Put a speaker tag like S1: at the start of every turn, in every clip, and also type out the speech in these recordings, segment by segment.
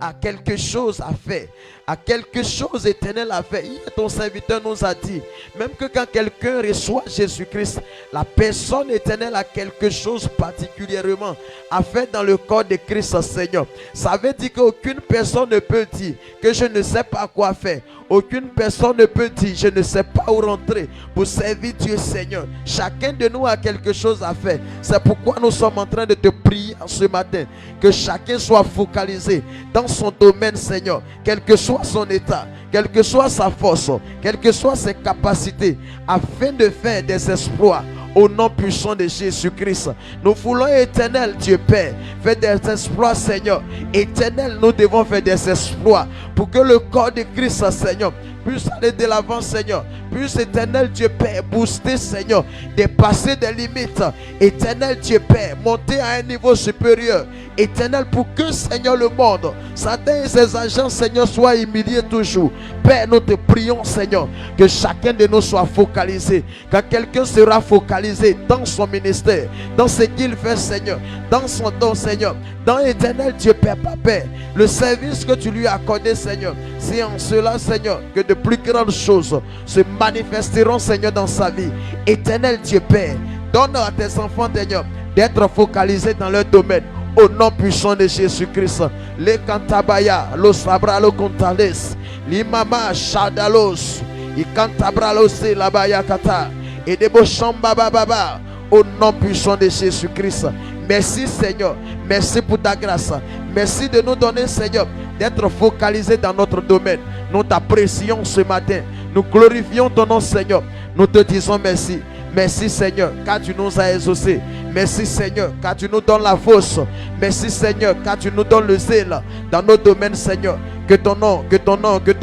S1: a quelque chose à faire, à quelque chose éternel à faire. Hier, ton serviteur nous a dit, même que quand quelqu'un reçoit Jésus-Christ, la personne éternelle a quelque chose particulièrement à faire dans le corps de Christ Seigneur. Ça veut dire qu'aucune personne ne peut dire que je ne sais pas quoi faire. Aucune personne ne peut dire je ne sais pas où rentrer pour servir Dieu Seigneur. Chacun de nous a quelque chose à faire. C'est pourquoi nous sommes en train de te prier ce matin. Que chacun soit focalisé dans son domaine Seigneur. Quel que soit son état, quelle que soit sa force, quelles que soient ses capacités, afin de faire des exploits. Au nom puissant de Jésus-Christ, nous voulons, éternel Dieu Père, faire des exploits, Seigneur. Éternel, nous devons faire des exploits pour que le corps de Christ, Seigneur, puisse aller de l'avant, Seigneur. Puisse, éternel Dieu Père, booster, Seigneur, dépasser des limites. Éternel Dieu Père, monter à un niveau supérieur. Éternel, pour que, Seigneur, le monde, Satan et ses agents, Seigneur, soient humiliés toujours. Père, nous te prions, Seigneur, que chacun de nous soit focalisé. Quand quelqu'un sera focalisé dans son ministère, dans ce qu'il fait, Seigneur, dans son don, Seigneur, dans l'éternel Dieu Père, Papa, le service que tu lui as accordé, Seigneur, c'est en cela, Seigneur, que de plus grandes choses se manifesteront, Seigneur, dans sa vie. Éternel Dieu Père, donne à tes enfants, Seigneur, d'être focalisés dans leur domaine. Au nom puissant de Jésus-Christ. Le cantabaya, los sabralo contales, l'imama shadalos, i cantabralo se la bayakata, et de bochamba baba. Au nom puissant de Jésus-Christ. Merci Seigneur. Merci pour ta grâce. Merci de nous donner, Seigneur, d'être focalisés dans notre domaine. Nous t'apprécions ce matin. Nous glorifions ton nom, Seigneur. Nous te disons merci. Merci Seigneur, car tu nous as exaucés. Merci Seigneur, car tu nous donnes la force. Merci Seigneur, car tu nous donnes le zèle dans nos domaines, Seigneur. Que ton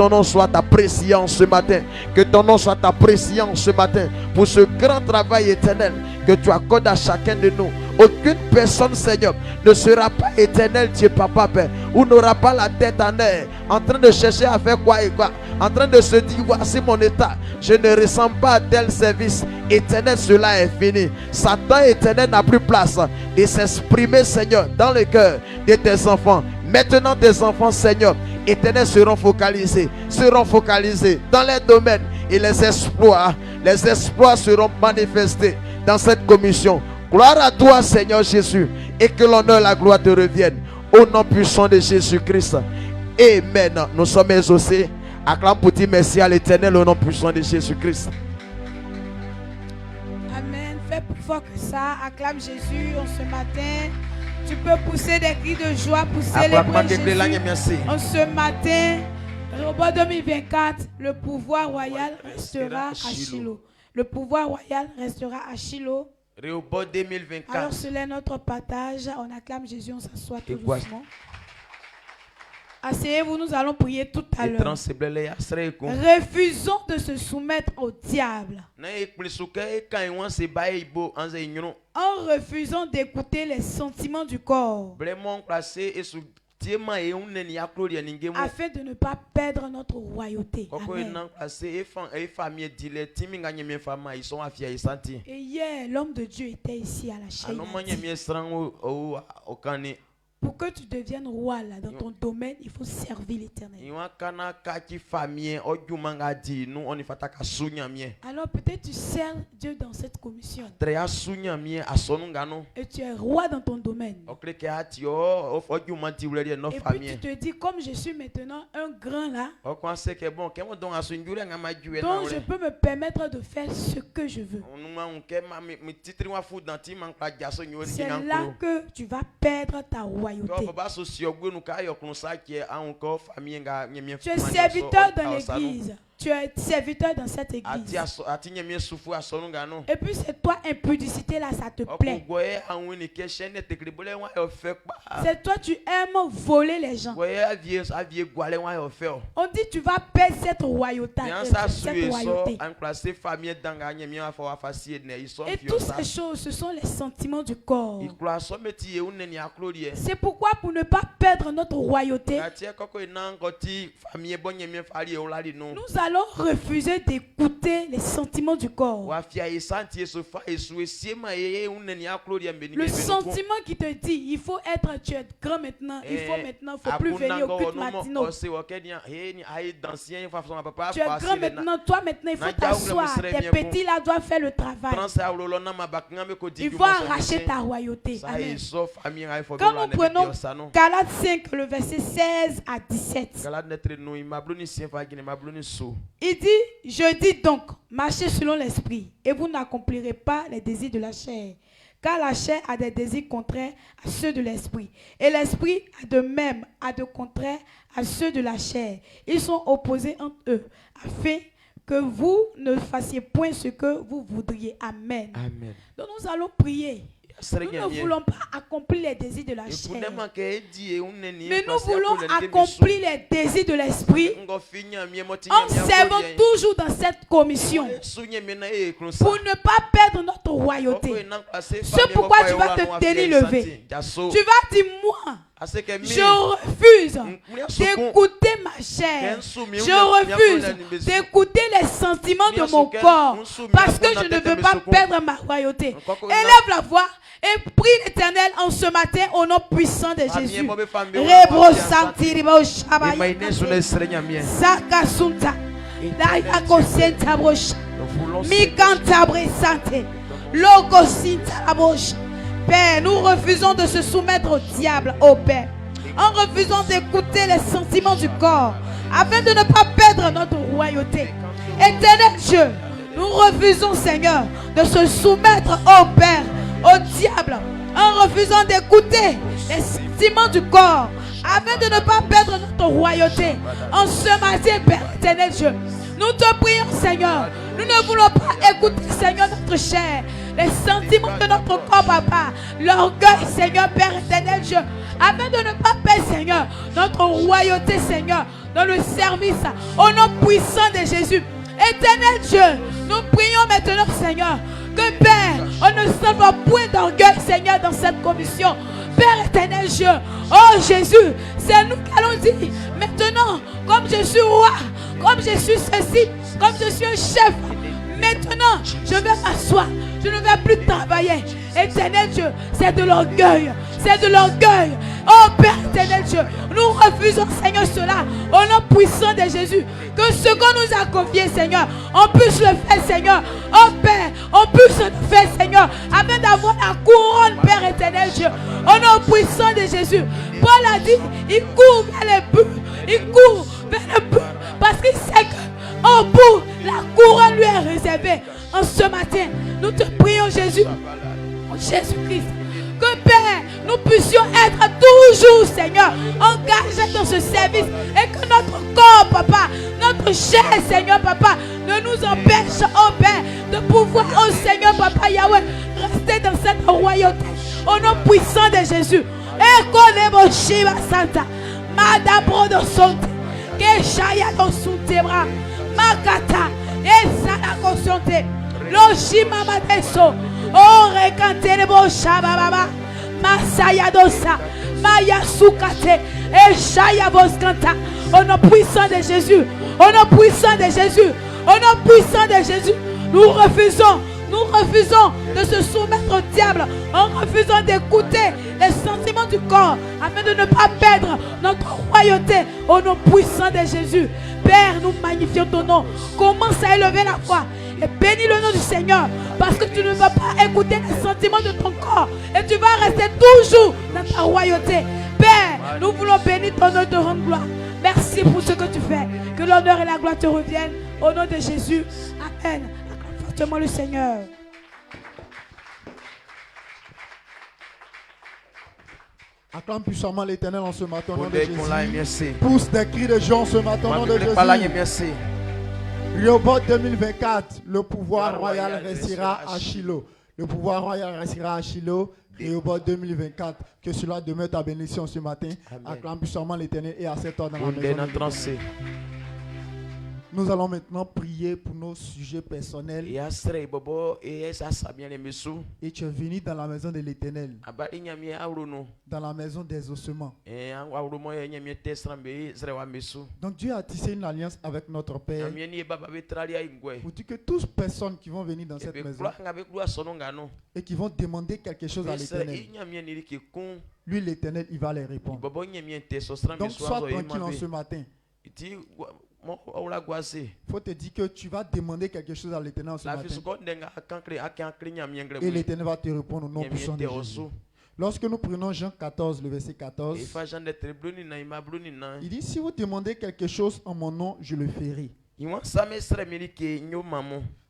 S1: nom soit apprécié ce matin. Que ton nom soit apprécié ce matin pour ce grand travail éternel que tu accordes à chacun de nous. Aucune personne, Seigneur, ne sera pas éternel, Dieu Papa Père, ou n'aura pas la tête en air, en train de chercher à faire quoi et quoi, en train de se dire, voici mon état, je ne ressens pas à tel service. Éternel, cela est fini. Satan éternel n'a plus place de s'exprimer, Seigneur, dans le cœur de tes enfants. Maintenant, tes enfants, Seigneur, éternel, seront focalisés dans les domaines, et les exploits seront manifestés dans cette commission. Gloire à toi, Seigneur Jésus, et que l'honneur et la gloire te reviennent. Au nom puissant de Jésus-Christ. Amen. Nous sommes exaucés. Acclame pour dire merci à l'Éternel au nom puissant de Jésus-Christ.
S2: Amen. Fais plus fort que ça. Acclame Jésus en ce matin. Tu peux pousser des cris de joie pour célébrer Jésus. En ce matin, Robot 2024, le pouvoir royal restera à Shiloh. Le pouvoir royal restera à Shiloh.
S1: Rehoboth 2024.
S2: Alors, cela est notre partage. On acclame Jésus, on s'assoit tout doucement. Asseyez-vous, nous allons prier tout à l'heure. Refusons de se soumettre au diable. En refusant d'écouter les sentiments du corps. Afin de ne pas perdre notre royauté. Amen. Et hier, l'homme de Dieu était ici à la chaîne. Pour que tu deviennes roi là, dans ton domaine, il faut servir l'Éternel. Alors peut-être tu sers Dieu dans cette commission. Et tu es roi dans ton domaine. Et puis tu te dis, comme je suis maintenant un grand là, donc je peux me permettre de faire ce que je veux. C'est là que tu vas perdre ta royauté. Tu es serviteur dans l'église. Tu es serviteur dans cette église. Et puis c'est toi, impudicité là, ça te plaît. C'est toi, tu aimes voler les gens. On dit tu vas perdre cette royauté. Et toutes ces choses, ce sont les sentiments du corps. C'est pourquoi pour ne pas perdre notre royauté, nous allons refuser d'écouter les sentiments du corps. Le sentiment qui te dit, il faut être, tu es grand maintenant, il faut faut plus venir au culte matinaux. Tu es grand maintenant, toi maintenant, il faut t'asseoir. Tes petits là doivent faire le travail. Il faut arracher ta royauté. Amen. Quand nous prenons Galates 5, le verset 16 à 17, il dit, je dis donc, marchez selon l'esprit, et vous n'accomplirez pas les désirs de la chair. Car la chair a des désirs contraires à ceux de l'esprit. Et l'esprit a de même, a de contraires à ceux de la chair. Ils sont opposés entre eux, afin que vous ne fassiez point ce que vous voudriez. Amen. Amen. Donc nous allons prier. Nous ne voulons pas accomplir les désirs de la chair. Mais nous voulons accomplir les désirs de l'esprit en servant toujours dans cette commission pour ne pas perdre notre royauté. C'est pourquoi tu vas te tenir levé. Tu vas dire, moi, je refuse d'écouter ma chair. Je refuse d'écouter les sentiments de mon corps parce que je ne veux pas perdre ma royauté. Élève la voix et prie l'Éternel en ce matin au nom puissant de Jésus. Rebro santiribo shabaya. Sakasunta. Dayako senta brosh. Mikanta bresante. Logo sinta brosh. Père, nous refusons de se soumettre au diable, au Père, en refusant d'écouter les sentiments du corps, afin de ne pas perdre notre royauté. Éternel Dieu, nous refusons, Seigneur, de se soumettre au Père, au diable, en refusant d'écouter les sentiments du corps, afin de ne pas perdre notre royauté. En ce matin, Père, éternel Dieu, nous te prions, Seigneur. Nous ne voulons pas écouter, Seigneur, notre chair, les sentiments de notre corps, Papa, l'orgueil, Seigneur, Père éternel Dieu, afin de ne pas perdre, Seigneur, notre royauté, Seigneur, dans le service, au nom puissant de Jésus. Éternel Dieu, nous prions maintenant, Seigneur, que Père, on ne s'envoie point d'orgueil, Seigneur, dans cette commission. Père éternel Dieu, oh Jésus, c'est nous qui allons dire, maintenant, comme je suis roi, comme je suis ceci, comme je suis un chef, maintenant, je vais m'asseoir. Je ne vais plus travailler. Éternel Dieu, c'est de l'orgueil. C'est de l'orgueil. Oh Père éternel Dieu, nous refusons, Seigneur, cela au nom puissant de Jésus. Que ce qu'on nous a confié, Seigneur, on puisse le faire, Seigneur. Oh Père, on puisse le faire, Seigneur, afin d'avoir la couronne, Père éternel Dieu. Au nom puissant de Jésus. Paul a dit, il court vers les buts. Il court vers le but. Parce qu'il sait que, au bout, la couronne lui est réservée. En ce matin, nous te prions, Jésus, Jésus-Christ, que Père, nous puissions être toujours, Seigneur, engagés dans ce service et que notre corps, Papa, notre chair, Seigneur, Papa, ne nous empêche, oh Père, de pouvoir, oh Seigneur, Papa Yahweh, rester dans cette royauté. Au nom puissant de Jésus. Ekolebo Shiva Santa, Madabro do Sonte, Keshaya do Suntebra, Makata, Esala Kosonte, Loshima Madeso, Oh Rekantelebo Shababa, Masaya Dosa, Maya Sukate, Eshaya Boskanta, au nom puissant de Jésus, au nom puissant de Jésus, au nom puissant de Jésus, nous refusons de se soumettre au diable en refusant d'écouter les sentiments du corps afin de ne pas perdre notre royauté au nom puissant de Jésus. Père, nous magnifions ton nom. Commence à élever la voix et bénis le nom du Seigneur parce que tu ne vas pas écouter les sentiments de ton corps et tu vas rester toujours dans ta royauté. Père, nous voulons bénir ton nom et te rendre gloire. Merci pour ce que tu fais. Que l'honneur et la gloire te reviennent au nom de Jésus. Amen. Acclame le Seigneur.
S3: Acclame puissamment l'Éternel en ce matin au nom de Jésus. Pousse des cris de joie en ce matin au nom de Jésus. Rehoboth 2024, le pouvoir royal restera à Shiloh. Le pouvoir royal restera à Shiloh. Rehoboth 2024, que cela demeure ta bénédiction ce matin. Acclame puissamment l'Éternel et accepte-toi dans la maison. Nous allons maintenant prier pour nos sujets personnels. Et tu es venu dans la maison de l'Éternel, dans la maison des ossements. Donc Dieu a tissé une alliance avec notre Père pour dire que toutes les personnes qui vont venir dans cette maison et qui vont demander quelque chose à l'Éternel, lui l'Éternel, il va les répondre. Donc sois tranquille en ce matin. Il faut te dire que tu vas demander quelque chose à l'Éternel ce matin. Et l'Éternel va te répondre au nom puissant de Jésus. Lorsque nous prenons Jean 14, le verset 14, il dit, si vous demandez quelque chose en mon nom, je le ferai.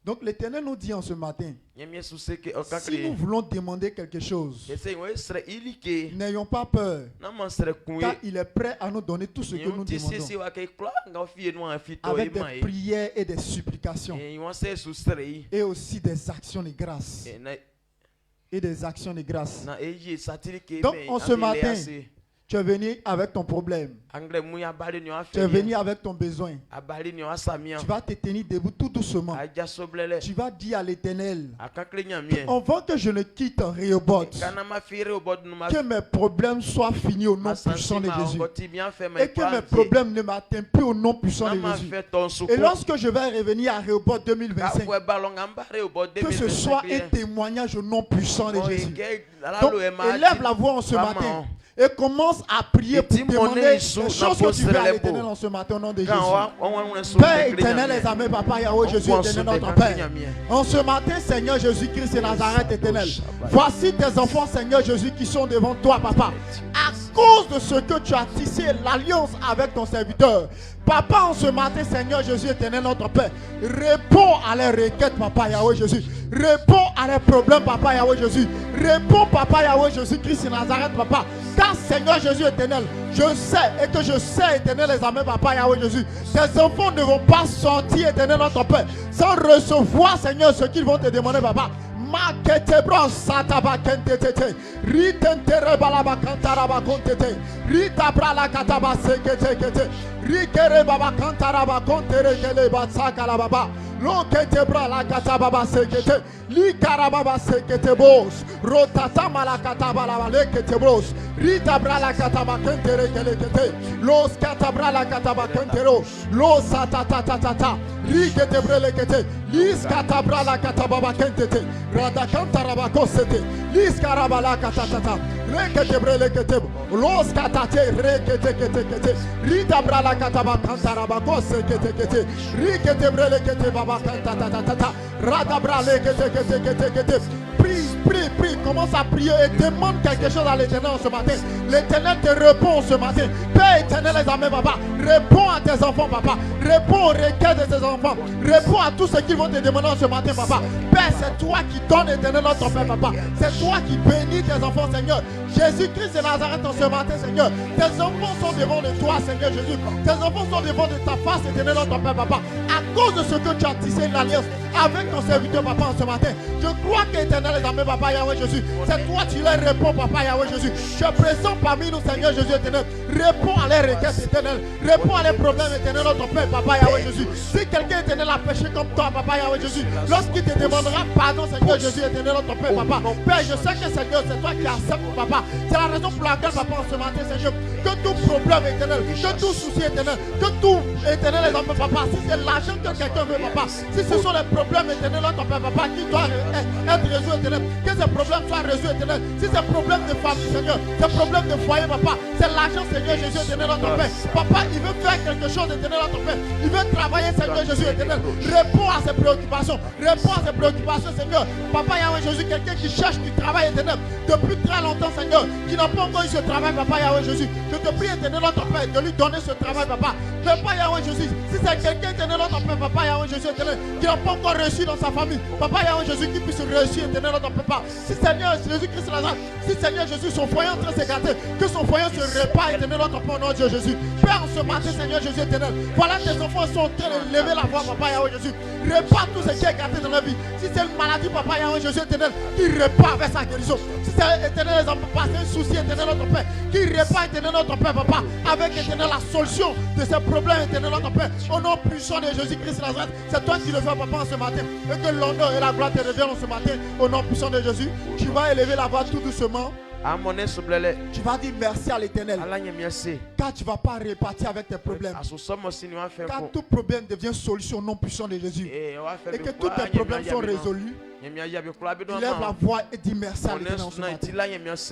S3: Donc l'Éternel nous dit en ce matin, si nous voulons demander quelque chose, n'ayons pas peur, car il est prêt à nous donner tout ce que nous demandons, avec des prières et des supplications, et aussi des actions de grâce. Et des actions de grâce. Donc en ce matin, tu es venu avec ton problème. Tu es venu avec ton besoin. Tu vas te tenir debout tout doucement. Tu vas dire à l'Éternel, avant que je ne quitte Rehoboth, que mes problèmes soient finis au nom puissant de Jésus. Et que mes problèmes ne m'atteignent plus au nom puissant de Jésus. Et lorsque je vais revenir à Rehoboth 2025, que ce soit un témoignage au nom puissant de Jésus. Donc élève la voix en ce matin. Et commence à prier pour demander les choses que tu veux à l'Éternel en ce matin au nom de Jésus. Père éternel, les amis, Papa Yahweh, Jésus éternel, notre Père. En ce matin, Seigneur Jésus-Christ et Nazareth éternel, voici tes enfants, Seigneur Jésus, qui sont devant toi, Papa. À cause de ce que tu as tissé l'alliance avec ton serviteur. Papa, en ce matin, Seigneur Jésus éternel, notre Père, réponds à leurs requêtes, Papa Yahweh Jésus. Réponds à leurs problèmes, Papa Yahweh Jésus. Réponds, Papa Yahweh Jésus Christ et Nazareth, Papa. Car Seigneur Jésus éternel, je sais et que je sais, éternel, les amis, Papa Yahweh Jésus, tes enfants ne vont pas sortir, éternel, notre Père, sans recevoir, Seigneur, ce qu'ils vont te demander, Papa. Maketebro sataba kentete ritentere balaba kantaraba kontete ritabra la kataba sekete kete rikere baba kantaraba kontere kele batsaka la baba loketebra la kataba sekete likarababa sekete bos rotata mala kataba la lekete bros ritabra la kataba kentere kele kete los katabra la kataba kentero los satata tata riketebre lekete lis katabra la kataba kentete radakanta rabakosete liskarabala katatata reketebre lekete los katate rekete kete kete ridabra la kataba kanta rabakose kete kete riketebre lekete baba kanta tata radabra lekete kete kete kete. Prie, commence à prier et demande quelque chose à l'Éternel ce matin. L'Éternel te répond ce matin. Père éternel, les amis, Papa, réponds à tes enfants, Papa. Réponds aux requêtes de tes enfants. Réponds à tout ce qu'ils vont te demander ce matin, Papa. Père, c'est toi qui donnes, éternel, notre Père, Papa. C'est toi qui bénis tes enfants, Seigneur. Jésus-Christ de Nazareth, en ce matin, Seigneur. Tes enfants sont devant de toi, Seigneur Jésus. Tes enfants sont devant de ta face, éternel, notre Père, Papa. À cause de ce que tu as tissé l'alliance avec ton serviteur, Papa, en ce matin, je crois qu'éternel, les amis, Papa Yahweh Jésus, c'est toi qui leur réponds, Papa Yahweh Jésus. Je présente parmi nous, Seigneur Jésus éternel. Réponds à leurs requêtes éternelles. Réponds à leurs problèmes éternels, notre Père, Papa Yahweh Jésus. Si quelqu'un éternel a péché comme toi, Papa Yahweh Jésus, lorsqu'il te demandera pardon, Seigneur Jésus éternel, notre Père, Papa. Père, je sais que Seigneur, c'est toi qui acceptes, Papa. C'est la raison pour laquelle, Papa, en ce matin, Seigneur, que tout problème éternel, que tout souci éternel, que tout éternel, les enfants, Papa, si c'est l'argent que quelqu'un veut, Papa, si ce sont les problèmes éternels, notre Père, Papa, qui doivent être résolus éternel, que ces problèmes soient résolus éternel. Si c'est problème de famille, Seigneur, c'est problème de foyer, Papa, c'est l'argent, Seigneur Jésus éternel, notre Père. Papa, il veut faire quelque chose éternel, notre Père. Il veut travailler, Seigneur Jésus éternel. Réponds à ses préoccupations. Réponds à ses préoccupations, Seigneur. Papa Yahweh Jésus, quelqu'un qui cherche du travail éternel depuis très longtemps, Seigneur, qui n'a pas encore eu ce travail, Papa Yahweh Jésus. Je te prie, éternel, notre Père, de lui donner ce travail, Papa. Papa Yahweh Jésus, si c'est quelqu'un, éternel, notre Père, Papa Yahweh Jésus éternel, qui n'a pas encore reçu dans sa famille, Papa Yahweh Jésus, qui puisse réussir, éternel, notre Papa. Si Seigneur Jésus-Christ Lazare, si Seigneur Jésus, son foyer en train de s'écarter, que son foyer se répare, éternel, notre Père, au nom de Dieu Jésus. Père, en ce matin, Seigneur Jésus éternel, voilà tes enfants sont en train de lever la voix, Papa Yahweh Jésus. Répare tout ce qui est écarté dans la vie. Si c'est une maladie, Papa Yahweh Jésus éternel, qui répare vers sa guérison. Si c'est éternel, les enfants, c'est un souci, éternel, notre Père, qui répare, éternel, notre Père, papa, avec éternel la solution de ces problèmes, éternel notre Père. Au nom puissant de Jésus-Christ Nazareth, c'est toi qui le fais, papa, en ce matin. Et que l'honneur et la gloire te reviennent en ce matin. Au nom puissant de Jésus, tu vas élever la voix tout doucement. Tu vas dire merci à l'Éternel. Car tu ne vas pas repartir avec tes problèmes. Car tout problème devient solution au nom puissant de Jésus. Et que tous tes problèmes sont résolus. Lève la voix et dis merci à l'Éternel en ce matin.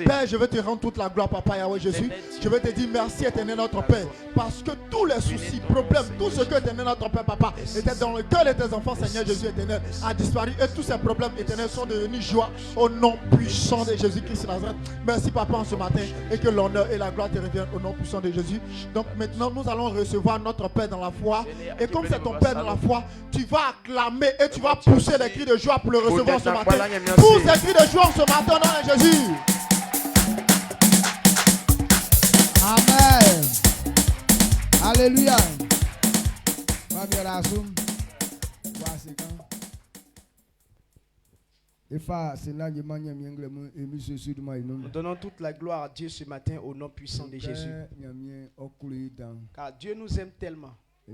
S3: Père, je veux te rendre toute la gloire, Papa Yahweh Jésus. Je veux te dire merci, Éternel notre Père. Parce que tous les soucis, problèmes, tout ce que Éternel notre Père, Papa, était dans le cœur de tes enfants, Seigneur Jésus éternel, a disparu. Et tous ces problèmes éternels sont devenus joie au nom puissant de Jésus-Christ Nazareth. Merci, Papa, en ce matin. Et que l'honneur et la gloire te reviennent au nom puissant de Jésus. Donc maintenant, nous allons recevoir notre Père dans la foi. Et comme c'est ton Père dans la foi, tu vas acclamer et tu vas pousser des cris de joie pour le recevoir ce matin. Pousse des cris de joie ce matin au nom de Jésus.
S4: Amen. Alléluia.
S5: Nous donnons toute la gloire à Dieu ce matin au nom puissant de Jésus. Car Dieu nous aime tellement. Et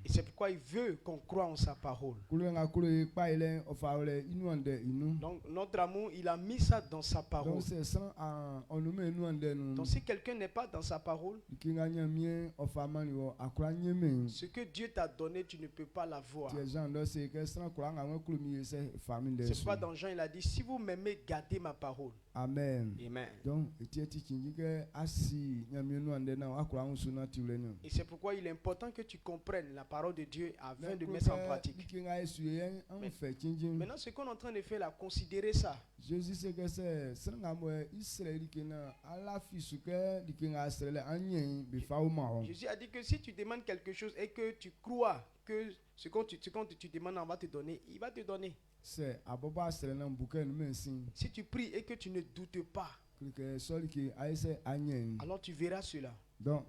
S5: c'est pourquoi il veut qu'on croie en sa parole. Donc notre amour, il a mis ça dans sa parole. Donc si quelqu'un n'est pas dans sa parole, ce que Dieu t'a donné, tu ne peux pas l'avoir. C'est pourquoi dans Jean il a dit, si vous m'aimez, gardez ma parole.
S4: Amen.
S5: Amen. Et c'est pourquoi il est important que tu comprennes la parole de Dieu afin de mettre en pratique. Maintenant, ce qu'on est en train de faire là, considérez ça.
S4: Jésus
S5: a dit que si tu demandes quelque chose et que tu crois que ce que tu demandes, on va te donner, il va te donner. Si tu pries et que tu ne doutes pas, alors tu verras cela.
S4: Donc,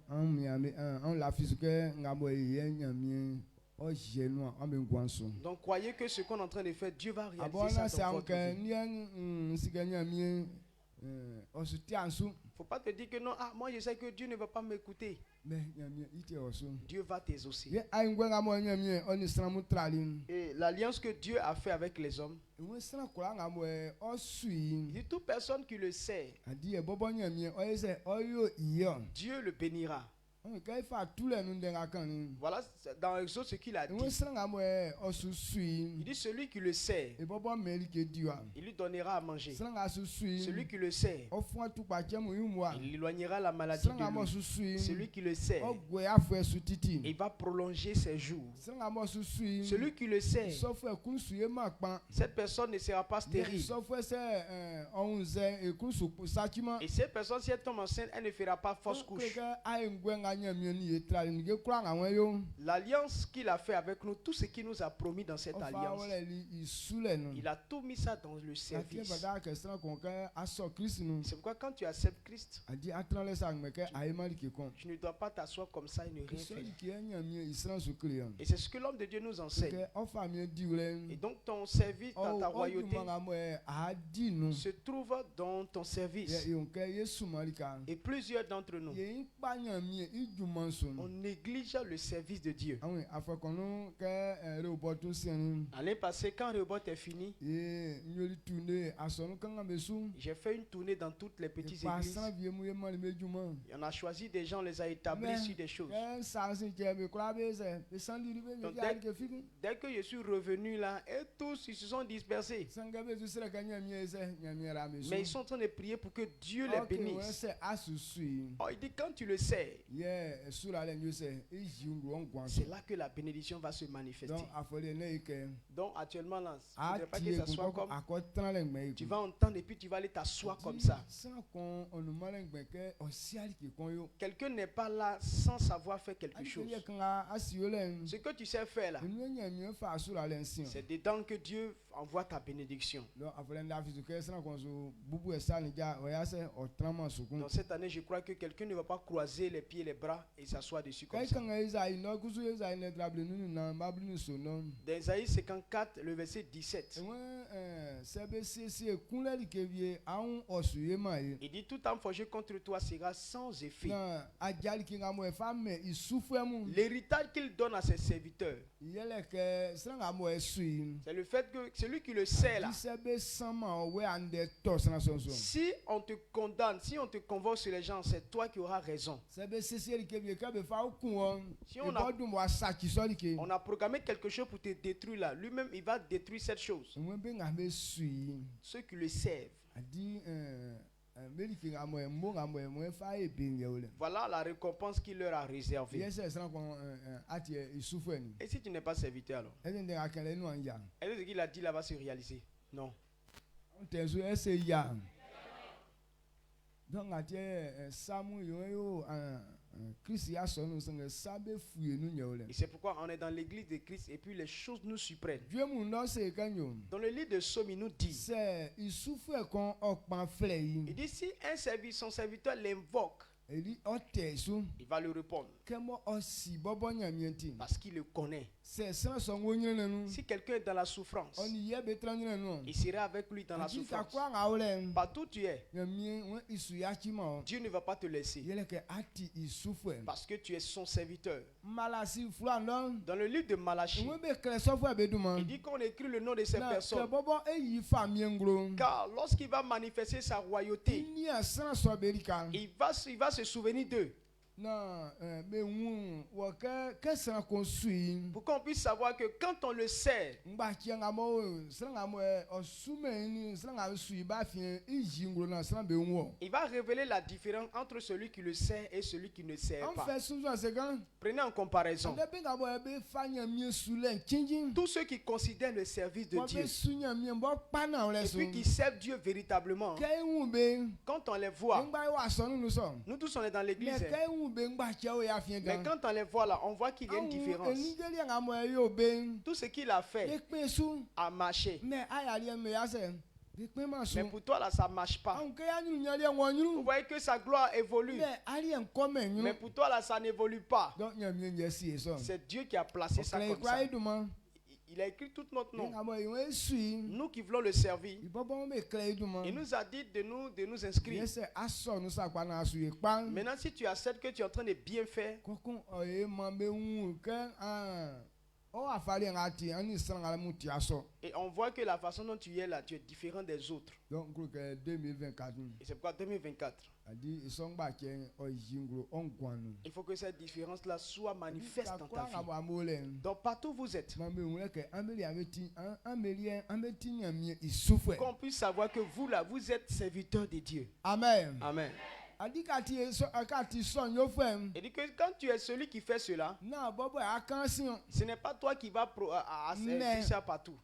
S5: donc croyez que ce qu'on est en train de faire, Dieu va réaliser ça dans votre vie. Faut pas te dire que non, moi je sais que Dieu ne va pas m'écouter. Dieu va t'exaucer. Et l'alliance que Dieu a fait avec les hommes, il dit toute personne qui le sait, Dieu le bénira. Voilà dans Exode ce qu'il a dit. Il dit celui qui le sait, il lui donnera à manger. Celui qui le sait, il éloignera la maladie de lui. Celui qui le sait, il va prolonger ses jours. Celui qui le sait, cette personne ne sera pas stérile. Et cette personne, si elle tombe enceinte, elle ne fera pas fausse couche. L'alliance qu'il a fait avec nous, tout ce qu'il nous a promis dans cette alliance, il a tout mis ça dans le service. C'est pourquoi quand tu acceptes Christ, tu ne dois pas t'asseoir comme ça et ne rien faire. Et c'est ce que l'homme de Dieu nous enseigne. Et donc ton service dans ta royauté se trouve dans ton service. Et plusieurs d'entre nous, on néglige le service de Dieu. L'année passée, quand Rehoboth est fini, j'ai fait une tournée dans toutes les petites églises. Et on a choisi des gens, on les a établis sur des choses. Donc, dès que je suis revenu là, et tous ils se sont dispersés. Mais ils sont en train de prier pour que Dieu les bénisse. Oh, il dit quand tu le sais, c'est là que la bénédiction va se manifester. Donc actuellement là, il ne faudrait pas que ça soit comme tu vas entendre et puis tu vas aller t'asseoir comme ça. Quelqu'un n'est pas là sans savoir faire quelque chose. Ce que tu sais faire là, c'est dedans que Dieu envoie ta bénédiction.
S3: Dans
S5: cette année, je crois que quelqu'un ne va pas croiser les pieds et les bras et s'asseoir dessus comme ça. Dans Isaïe 54, le verset 17. Il dit tout arme forgée contre toi sera sans effet. L'héritage qu'il donne à ses serviteurs, c'est le fait que celui qui le sait là, si on te condamne, si on te convoque sur les gens, c'est toi qui auras raison. Si on a programmé quelque chose pour te détruire là, lui-même il va détruire cette chose. Ceux qui le servent. Voilà la récompense qu'il leur a réservée. Et si tu n'es pas serviteur alors? Est-ce que ce qu'il a dit là va se réaliser? Non. Et c'est pourquoi on est dans l'église de Christ et puis les choses nous surprennent. Dans le livre de Psaume, il nous dit, il dit si son serviteur l'invoque, il va le répondre parce qu'il le connaît. Si quelqu'un est dans la souffrance, il sera avec lui dans la souffrance. Partout où tu es, Dieu ne va pas te laisser parce que tu es son serviteur. Dans le livre de Malachie, il dit qu'on écrit le nom de ces personnes, car lorsqu'il va manifester sa royauté, il va se souvenir d'eux. Pour qu'on puisse savoir que quand on le sait, il va révéler la différence entre celui qui le sait et celui qui ne sait pas. Prenez en comparaison tous ceux qui considèrent le service de Dieu et puis qui servent Dieu véritablement. Quand on les voit, nous tous on est dans l'église, mais quand on les voit là, on voit qu'il y a une différence. Tout ce qu'il a fait a marché. Mais pour toi là, ça ne marche pas. Vous voyez que sa gloire évolue. Mais pour toi là, ça n'évolue pas. C'est Dieu qui a placé ça comme ça. Il a écrit tout notre nom. Nous qui voulons le servir, il nous a dit de nous inscrire. Maintenant, si tu acceptes que tu es en train de bien faire, et on voit que la façon dont tu es là, tu es différent des autres. Et c'est pourquoi 2024, il faut que cette différence-là soit manifeste dans ta vie. Donc partout où vous êtes, qu'on puisse savoir que vous là, vous êtes serviteurs de Dieu.
S3: Amen.
S5: Amen. Il dit que quand tu es celui qui fait cela, ce n'est pas toi qui vas faire ça partout.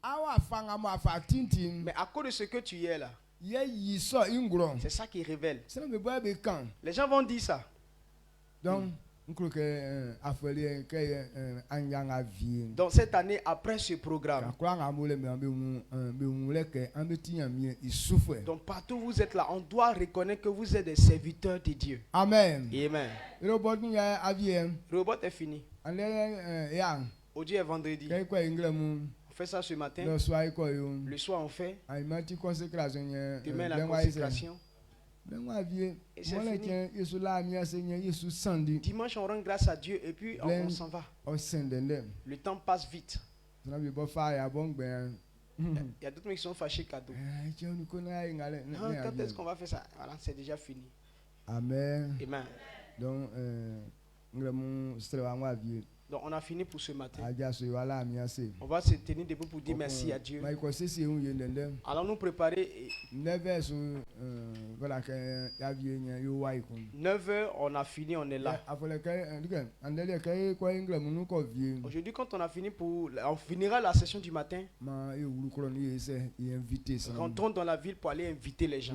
S5: Mais à cause de ce que tu es là, c'est ça qui révèle. Les gens vont dire ça. Donc cette année, après ce programme, donc partout où vous êtes là, on doit reconnaître que vous êtes des serviteurs de Dieu.
S3: Amen.
S5: Amen. Le robot est fini. Aujourd'hui est vendredi. On fait ça ce matin. Le soir on fait. Demain la consécration. Et c'est fini. Dimanche on rend grâce à Dieu et puis on s'en va. Le temps passe vite. Il y a d'autres qui sont fâchés cadeau. Quand est-ce qu'on va faire ça? Voilà, c'est déjà fini.
S3: Amen.
S5: Amen. Donc on a fini pour ce matin. On va se tenir debout pour dire merci à Dieu. Allons nous préparer. 9h, on a fini, on est là. Aujourd'hui, quand on a fini on finira la session du matin. Rentrons dans la ville pour aller inviter les gens.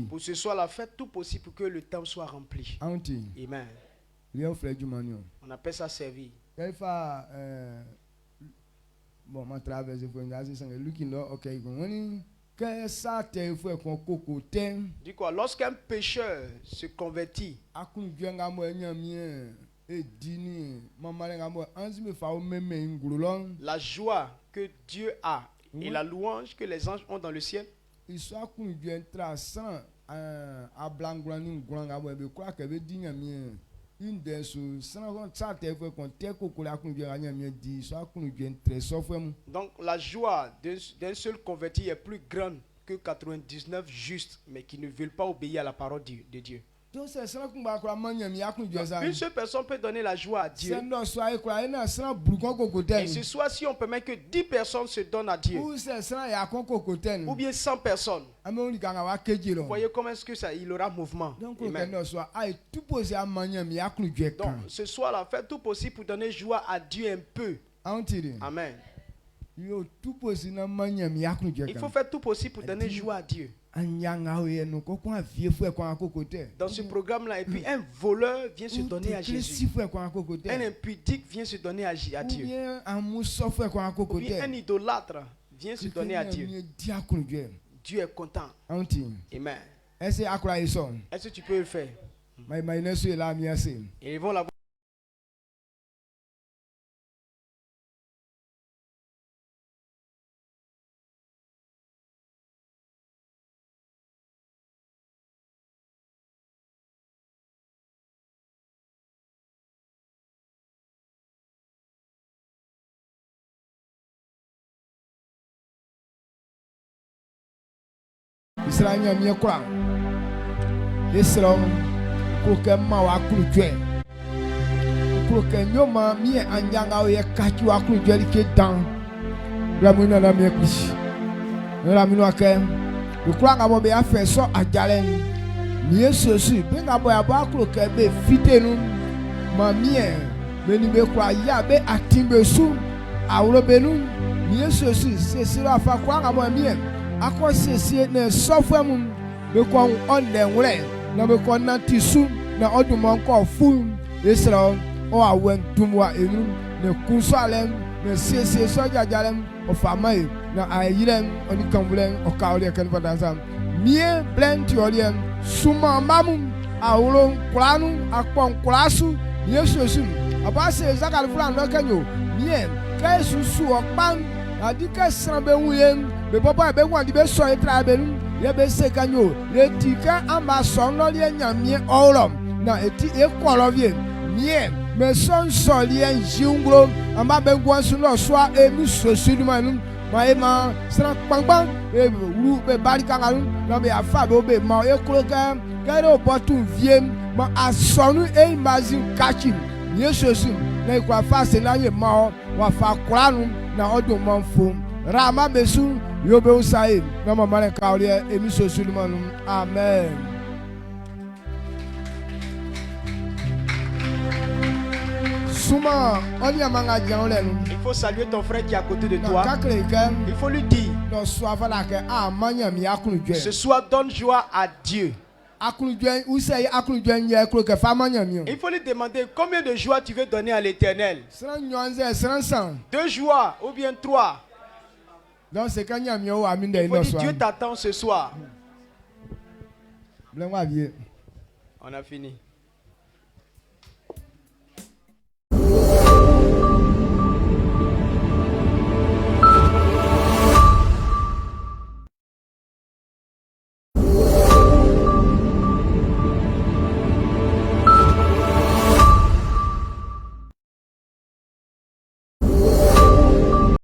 S5: Pour ce soir, la fête tout possible pour que le temps soit rempli. Amen. On appelle ça servir.
S4: Bon, ma traverse pour une raison, c'est lui qui l'a, ok, que ça te fait qu'on cocoté.
S5: Dis quoi? Lorsqu'un pécheur se convertit, la joie que Dieu a et la louange que les anges ont dans le ciel, donc la joie d'un seul converti est plus grande que 99 justes, mais qui ne veulent pas obéir à la parole de Dieu. Une seule personne peut donner la joie à Dieu. Et ce soir, si on permet que 10 personnes se donnent à Dieu, ou bien 100 personnes, vous voyez comment est-ce que ça, il aura mouvement. Amen. Donc ce soir-là, faites tout possible pour donner joie à Dieu un peu. Amen. Il faut faire tout possible pour donner joie à Dieu. Dans ce programme-là, et puis un voleur vient se donner à Jésus. Un impudique vient se donner à Dieu. Ou bien un idolâtre vient se donner à Dieu. Dieu est content. Amen. Est-ce que tu peux le faire? Et ils vont la
S4: Israël nyamie kwa Israël kuke ma wa kulujwe kuke nyoma mi anyanga o ye kachi wa kulujwe ke dan ramuna na mi kushi ramuna ake ukwa ngabo be afa so ajale ni yesusu be ngabo ya ba kuke be fitenu ma mi be ni be kwa ya be atimbe su awro benu ni yesusu se sira afa kwa ngabo mi akɔsiesie na sɔfo mu bekɔ ɔnɛnwlɛ na bekɔ nantisu na ɔdumɔnkɔ fu esrɛ ɔawɛ ntumwa enu na kunsɔalɛ na siesie sɔdzadzalɛ ɔfama na ayirɛ ɔnikanwlɛ ɔkawlɛ kɛnɛfɛ dansa mie blɛntiɔlɛ suma mamu awolo nkulanu akpɔ nkulasu yesusu abase zakalifura nɔkɛnyo mie kɛsusu ɔkpan adika srabe wuyen be papa be wan di be so etra be nu ye be se kanyo ye tika amba so no le nyamie oro na eti e kolovie mie me son so le njungro amba be gwan su no so emi sosu manu ma e ma sra pangban e ru be barika nganu na be afa be ma e kroka kero botun vie ma asonu e imagine catching ye sosu na e kwa fa se na ye ma wa fa kranu na odo manfo rama besu yobe usai na mama le kawle emiso sulmanu amen. Suma oni amanga janole nu.
S5: Il faut saluer ton frère qui est à côté de toi. Il faut lui dire ce soir donne joie à Dieu. Il faut lui demander combien de joie tu veux donner à l'Éternel. 2 joies ou bien 3.
S4: Donc c'est quand il faut
S5: dire Dieu t'attend ce soir. On a fini.